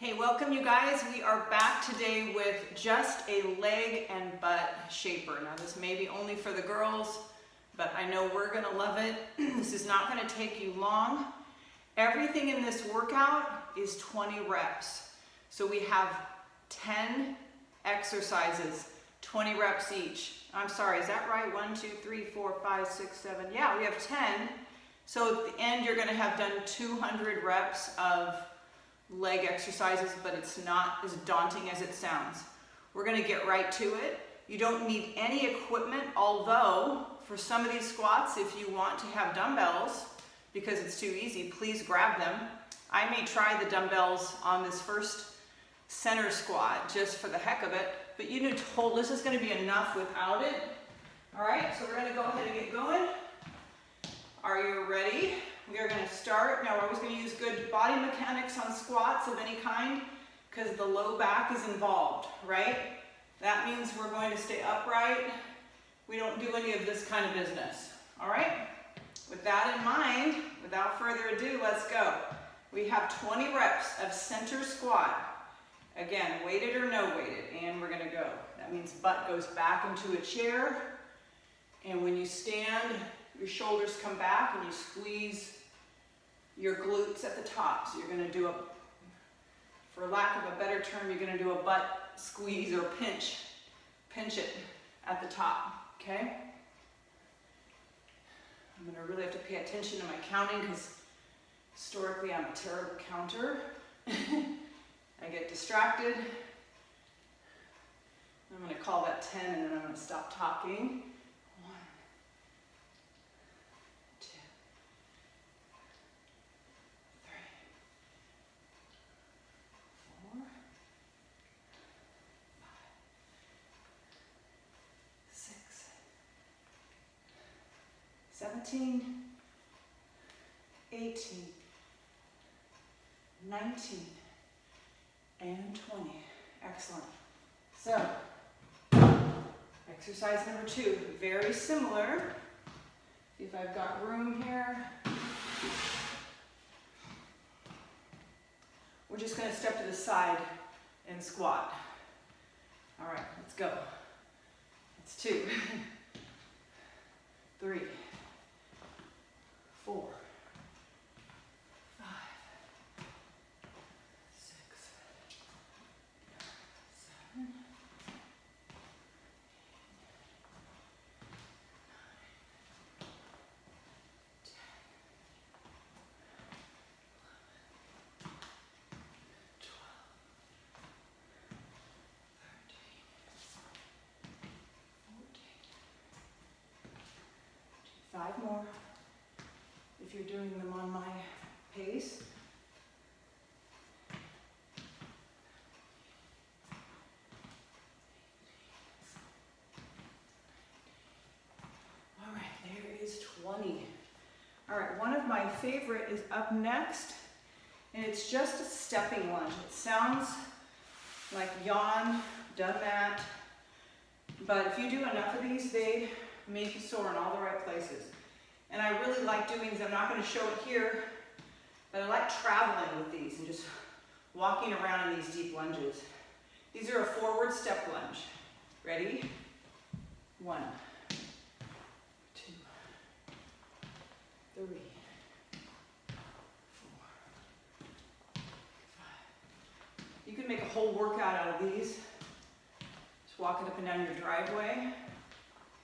Hey, welcome you guys. We are back today with just a leg and butt shaper. Now this may be only for the girls, but I know we're gonna love it. This is not gonna take you long. Everything in this workout is 20 reps. So we have 10 exercises, 20 reps each. I'm sorry, is that right? 1, 2, 3, 4, 5, 6, 7. Yeah, we have 10. So at the end, you're gonna have done 200 reps of leg exercises, but it's not as daunting as it sounds. We're gonna get right to it. You don't need any equipment, although for some of these squats, if you want to have dumbbells, because it's too easy, please grab them. I may try the dumbbells on this first center squat just for the heck of it, but you need to hold, this is gonna be enough without it. All right, so we're gonna go ahead and get going. Are you ready? We are going to start. Now we're always going to use good body mechanics on squats of any kind because the low back is involved, right? That means we're going to stay upright. We don't do any of this kind of business, all right? With that in mind, without further ado, let's go. We have 20 reps of center squat. Again, weighted or no weighted, and we're going to go. That means butt goes back into a chair, and when you stand, your shoulders come back and you squeeze your glutes at the top. So you're going to do a, for lack of a better term, you're going to do a butt squeeze or pinch it at the top, okay? I'm going to really have to pay attention to my counting because historically I'm a terrible counter. I get distracted. I'm going to call that 10 and then I'm going to stop talking. 17, 18, 19, and 20. Excellent. So, exercise number 2, very similar. If I've got room here. We're just going to step to the side and squat. All right, let's go. That's 2, 3, 4, 5, 6, 7, 5 more if you're doing them on my pace. All right, there is 20. All right, one of my favorite is up next, and it's just a stepping lunge. It sounds like yawn, done that, but if you do enough of these, they make you sore in all the right places. And I really like doing these. I'm not going to show it here, but I like traveling with these and just walking around in these deep lunges. These are a forward step lunge. Ready? 1, 2, 3, 4, 5. You can make a whole workout out of these. Just walking up and down your driveway.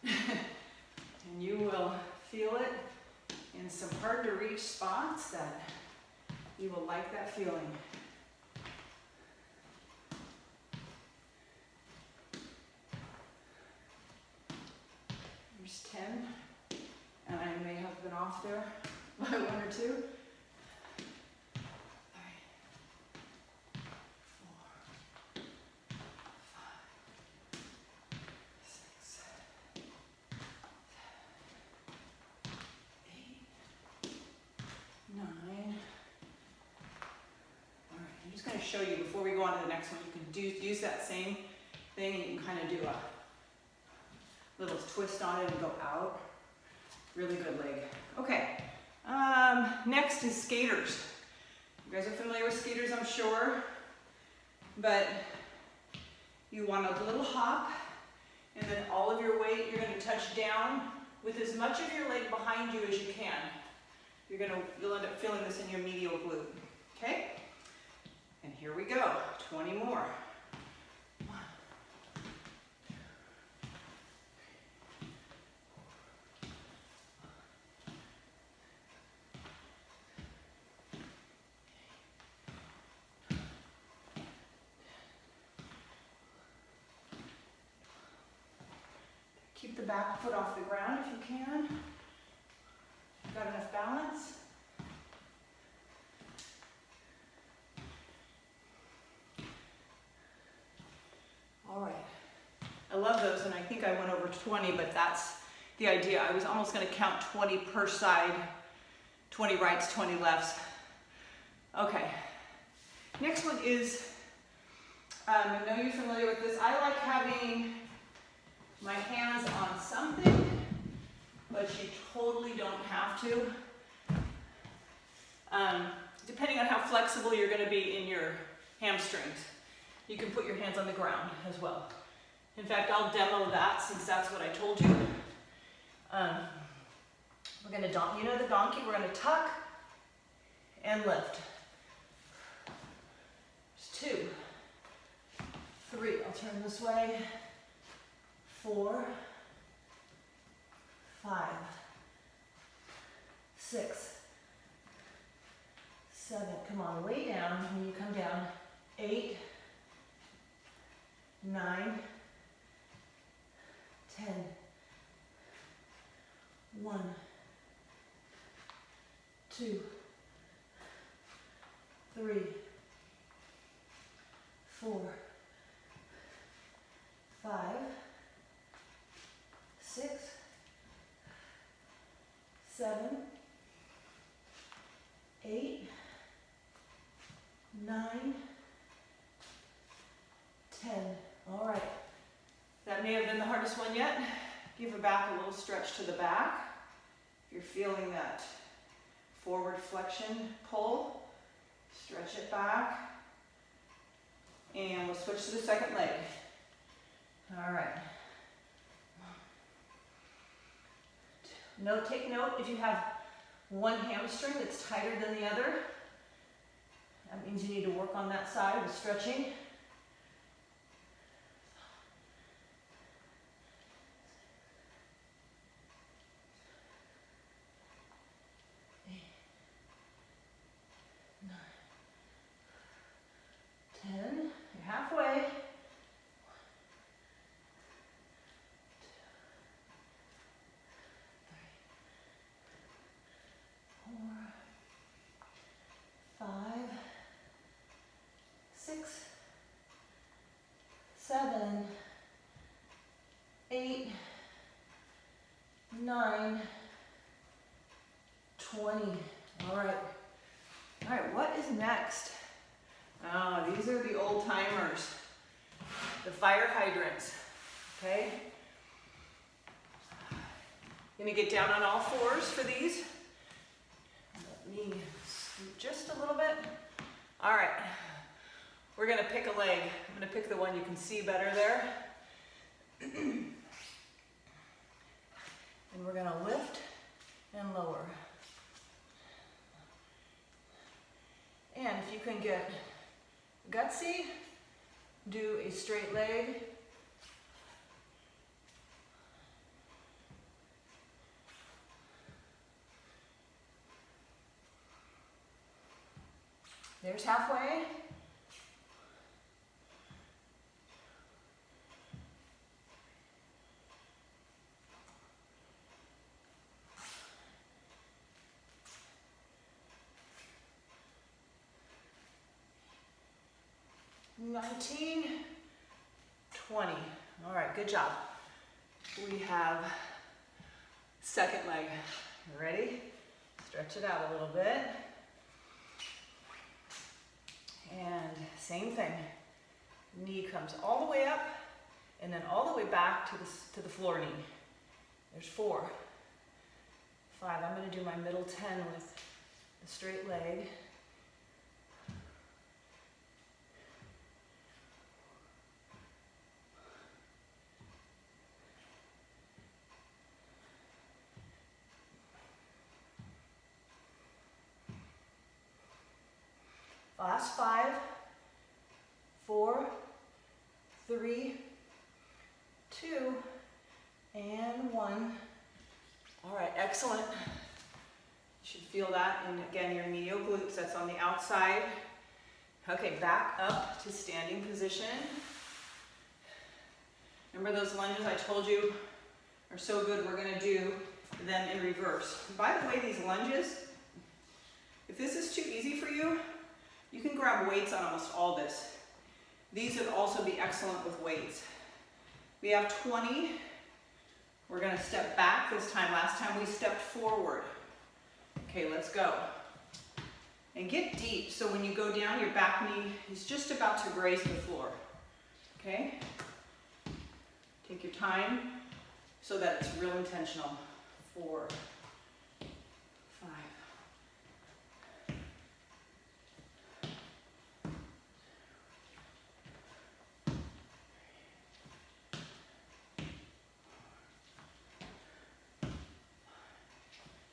And you will feel it in some hard to reach spots that you will like that feeling. There's 10, and I may have been off there by 1 or 2. 3, 4, 5, 6, 9. All right, I'm just going to show you before we go on to the next one. You can use that same thing and you can kind of do a little twist on it and go out. Really good leg. Okay, next is skaters. You guys are familiar with skaters, I'm sure. but you want a little hop, and then all of your weight, you're gonna touch down with as much of your leg behind you as you can. You'll end up feeling this in your medial glute, okay? And here we go, 20 more. Keep the back foot off the ground if you can. Got enough balance? All right. I love those, and I think I went over 20, but that's the idea. I was almost going to count 20 per side, 20 rights, 20 lefts. Okay. Next one is, I know you're familiar with this. I like having my hands on something, but you totally don't have to. Depending on how flexible you're going to be in your hamstrings, you can put your hands on the ground as well. In fact, I'll demo that since that's what I told you. We're going to, you know the donkey, we're going to tuck and lift. There's 2, 3, I'll turn this way, 4, 5, 6, 7, come on, way down, when you come down, 8, 9, 10, 1, 2, 3, 4, 5, 6, 7, 8, 9, 10. All right. That may have been the hardest one yet. Give a back a little stretch to the back. If you're feeling that forward flexion pull, stretch it back. And we'll switch to the second leg. All right. Take note if you have one hamstring that's tighter than the other. That means you need to work on that side with stretching. You're halfway. 4, 5, 6, 7, 8, 9, 20. All right. All right, what is next? These are the old timers, the fire hydrants, okay? Gonna get down on all fours for these. Let me scoot just a little bit. All right, we're gonna pick a leg. I'm gonna pick the one you can see better there. And we're gonna lift and lower. And if you can get gutsy, do a straight leg. There's halfway. $19, $20. All right, good job. We have second leg. Ready? Stretch it out a little bit. And same thing. Knee comes all the way up and then all the way back to the floor knee. There's 4, 5. I'm going to do my middle 10 with the straight leg. Last 5, 4, 3, 2, and 1. All right, excellent. You should feel that in, again, your medial glutes. That's on the outside. Okay, back up to standing position. Remember those lunges I told you are so good, we're gonna do them in reverse. By the way, these lunges, if this is too easy for you, you can grab weights on almost all this. These would also be excellent with weights. We have 20. We're gonna step back this time. Last time we stepped forward. Okay, let's go. And get deep, so when you go down, your back knee is just about to graze the floor. Okay? Take your time so that it's real intentional. 4, 5.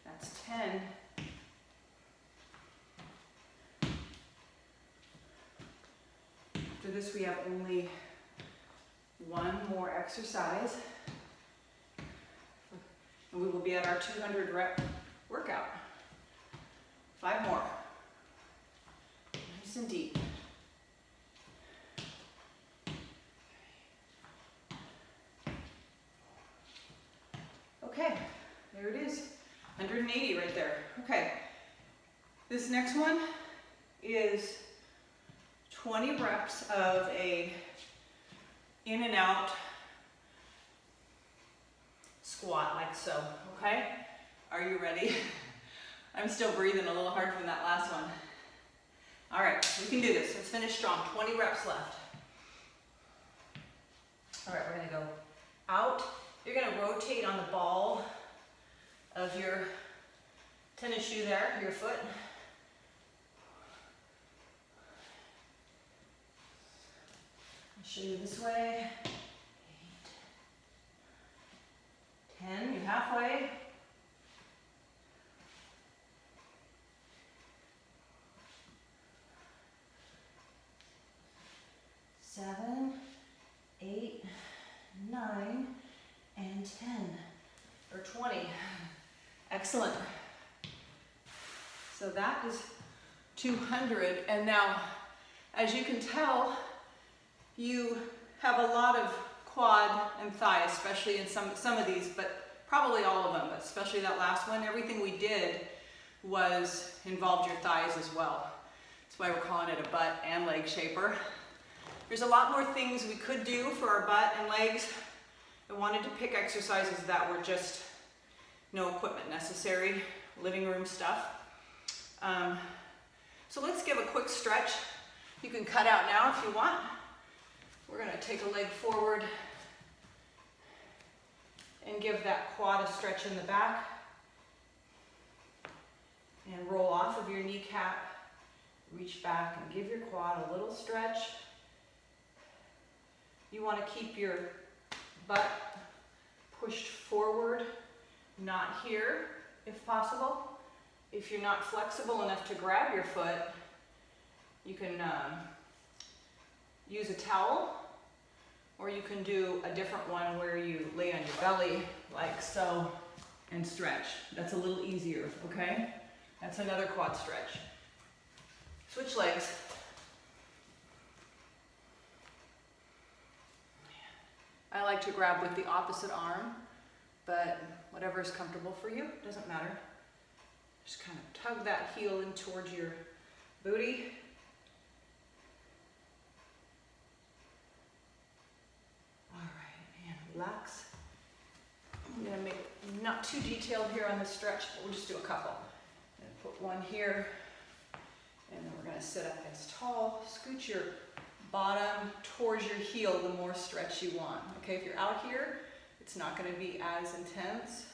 That's 10. After this, we have only one more exercise, and we will be at our 200 rep workout. 5 more. Nice and deep. Okay, there it is. 180 right there. Okay, this next one is 20 reps of a in and out squat like so, okay? Are you ready? I'm still breathing a little hard from that last one. All right, we can do this. Let's finish strong. 20 reps left. All right, we're gonna go out. You're gonna rotate on the ball of your tennis shoe there, your foot. I'll show you this way. 8, 10, you're halfway. 7, 8, 9, and 10, or 20. Excellent. So that is 200, and now, as you can tell, you have a lot of quad and thigh, especially in some of these, but probably all of them, but especially that last one. Everything we did involved your thighs as well. That's why we're calling it a butt and leg shaper. There's a lot more things we could do for our butt and legs. I wanted to pick exercises that were just no equipment necessary, living room stuff. So let's give a quick stretch. You can cut out now if you want. We're gonna take a leg forward and give that quad a stretch in the back. And roll off of your kneecap. Reach back and give your quad a little stretch. You want to keep your butt pushed forward, not here, if possible. If you're not flexible enough to grab your foot, you can use a towel, or you can do a different one where you lay on your belly like so and stretch. That's a little easier, okay? That's another quad stretch. Switch legs. I like to grab with the opposite arm, but whatever is comfortable for you, doesn't matter. Just kind of tug that heel in towards your booty. All right, and relax. I'm gonna make it not too detailed here on this stretch, but we'll just do a couple. And put one here, and then we're gonna sit up as tall. Scoot your bottom towards your heel, the more stretch you want. Okay, if you're out here, it's not going to be as intense,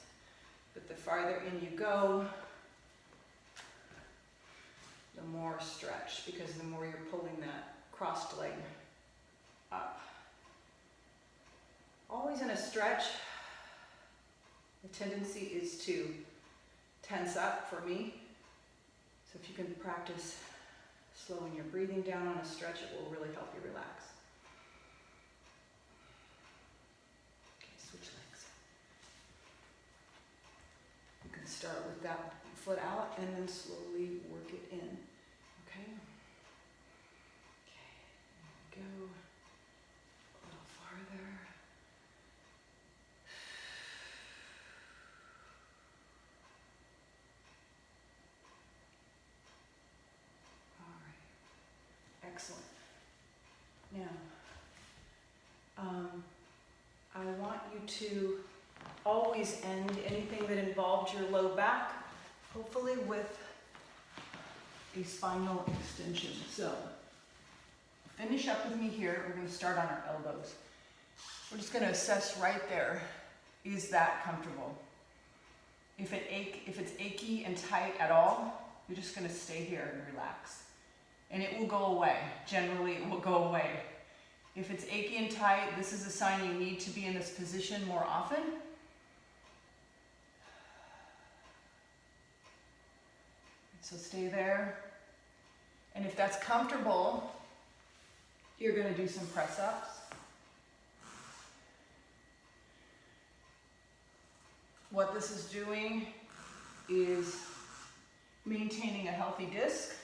but the farther in you go, the more stretch, because the more you're pulling that crossed leg up. Always in a stretch, the tendency is to tense up for me. So if you can practice Slowing your breathing down on a stretch, it will really help you relax. Okay, switch legs. You can start with that foot out and then slowly work it in. Okay? Okay, there we go. A little farther. Excellent. Now, I want you to always end anything that involved your low back, hopefully with a spinal extension. So, finish up with me here. We're going to start on our elbows. We're just going to assess right there. Is that comfortable? If it's achy and tight at all, you're just going to stay here and relax. And it will go away. Generally, it will go away. If it's achy and tight, this is a sign you need to be in this position more often. So stay there. And if that's comfortable, you're going to do some press-ups. What this is doing is maintaining a healthy disc.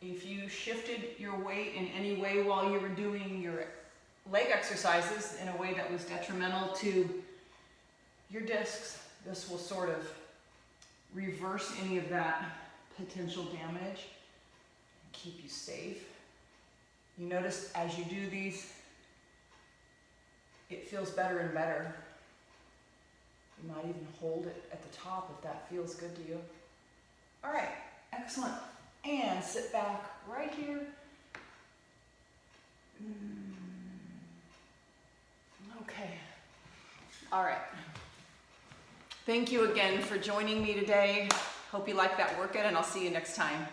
If you shifted your weight in any way while you were doing your leg exercises in a way that was detrimental to your discs, this will sort of reverse any of that potential damage and keep you safe. You notice as you do these, it feels better and better. You might even hold it at the top if that feels good to you. All right, excellent. And sit back right here. Okay. All right. Thank you again for joining me today. Hope you like that workout, and I'll see you next time.